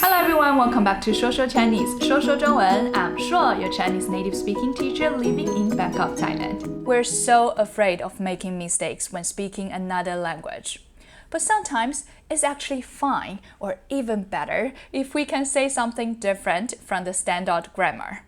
Hello everyone, welcome back to 说说 Chinese, 说说中文. I'm Shuo, your Chinese native speaking teacher living in Bangkok, Thailand. We're so afraid of making mistakes when speaking another language. But sometimes it's actually fine or even better if we can say something different from the standard grammar.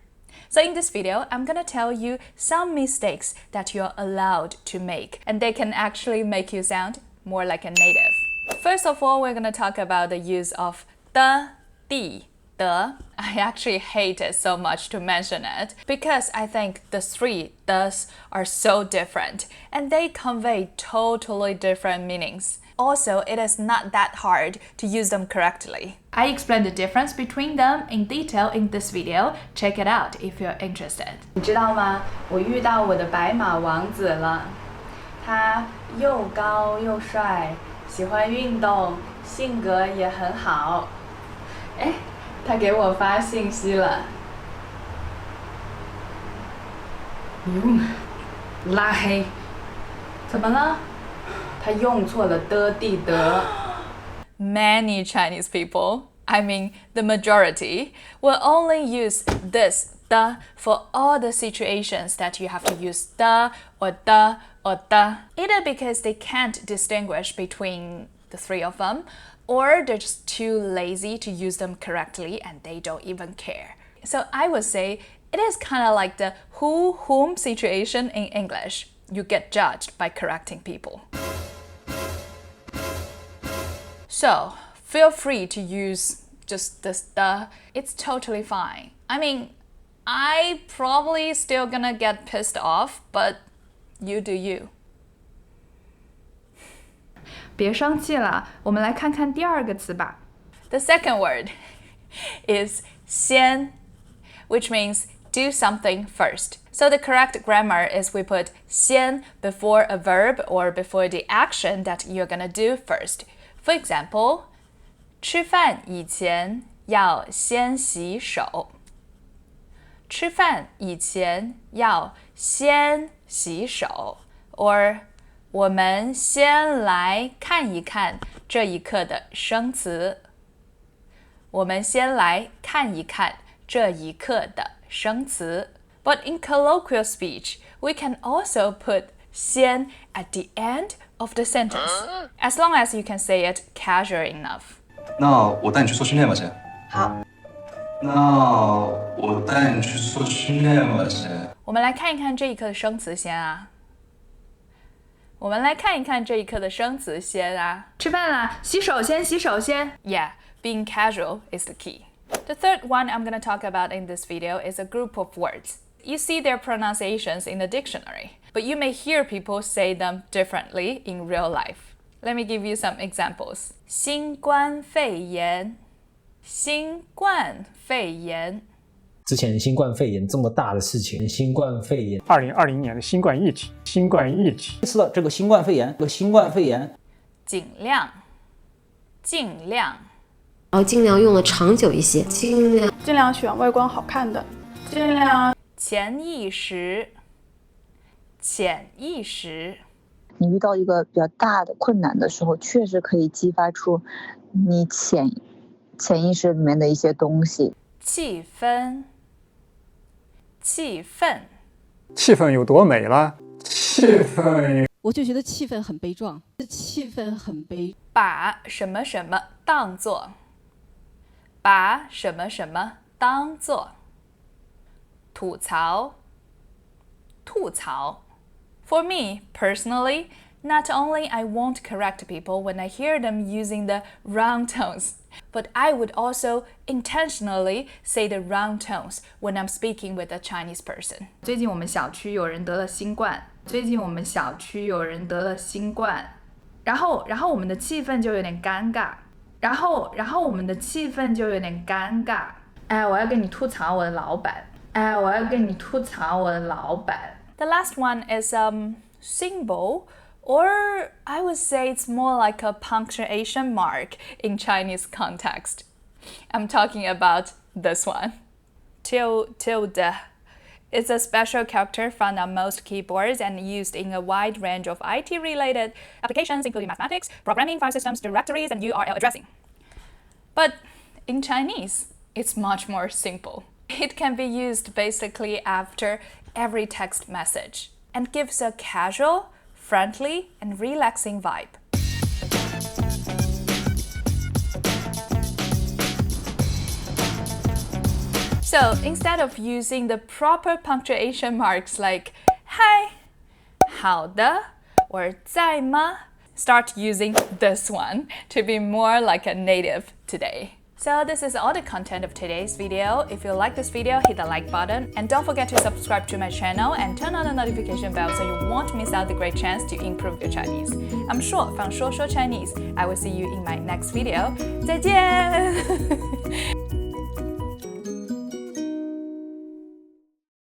So in this video, I'm gonna tell you some mistakes that you're allowed to make, and they can actually make you sound more like a native. First of all, we're gonna talk about the use of the, the. I actually hate it so much to mention it because I think the three does are so different and they convey totally different meanings. Also, it is not that hard to use them correctly. I explain the difference between them in detail in this video. Check it out if you're interested. 你知道吗？我遇到我的白马王子了。他又高又帅，喜欢运动，性格也很好。哎，他给我发信息了。拉黑。怎么了？他用错了的地的。Many Chinese people, I mean the majority, will only use this the for all the situations that you have to use the or the or the, either because they can't distinguish between the three of them, or they're just too lazy to use them correctly and they don't even care. So I would say it is kind of like the who-whom situation in English. You get judged by correcting people. So feel free to use just this the. It's totally fine. I mean, I probably still gonna get pissed off, but you do you. 别生气了，我们来看看第二个词吧。The second word is 先, which means do something first. So the correct grammar is we put 先 before a verb or before the action that you're gonna do first. For example, 吃饭以前要先洗手。吃饭以前要先洗手。Or 我们先来看一看这一课的生词。我们先来看一看这一课的生词。But in colloquial speech, we can also put 先 at the end of the sentence, as long as you can say it casual enough. 那我带你去做训练吧，先。好。那我带你去做训练吧，先。我们来看一看这一课的生词先啊。我们来看一看这一课的生词先啊。吃饭啦，洗手先，洗手先。Yeah, being casual is the key. The third one I'm going to talk about in this video is a group of words. You see their pronunciations in the dictionary, but you may hear people say them differently in real life. Let me give you some examples. 新冠肺炎，新冠肺炎。之前新冠肺炎这么大的事情，新冠肺炎，2020年的新冠疫情，这次的这个新冠肺炎，尽量，尽量。然后尽量用的长久一些，尽量选外观好看的，尽量。潜意识，潜意识。你遇到一个比较大的困难的时候，确实可以激发出你潜意识里面的一些东西。气氛，气氛，气氛有多美了？气氛，我就觉得气氛很悲壮，气氛很悲。把什么什么当作，把什么什么当作。吐槽，吐槽。For me, personally, not only I won't correct people when I hear them using the wrong tones, but I would also intentionally say the wrong tones when I'm speaking with a Chinese person. 最近我们小区有人得了新冠。然后我们的气氛就有点尴尬。哎，我要跟你吐槽我的老板。The last one is symbol, or I would say it's more like a punctuation mark in Chinese context. I'm talking about this one. Tilde. It's a special character found on most keyboards and used in a wide range of IT-related applications, including mathematics, programming, file systems, directories, and URL addressing. But in Chinese, it's much more simple. It can be used basically after every text message and gives a casual, friendly, and relaxing vibe. So instead of using the proper punctuation marks like 嗨, 好的, or 在吗, start using this one to be more like a native today. So this is all the content of today's video. If you like this video, hit the like button and don't forget to subscribe to my channel and turn on the notification bell so you won't miss out the great chance to improve your Chinese. I'm Shuo from ShuoshuoChinese. I will see you in my next video. 再见!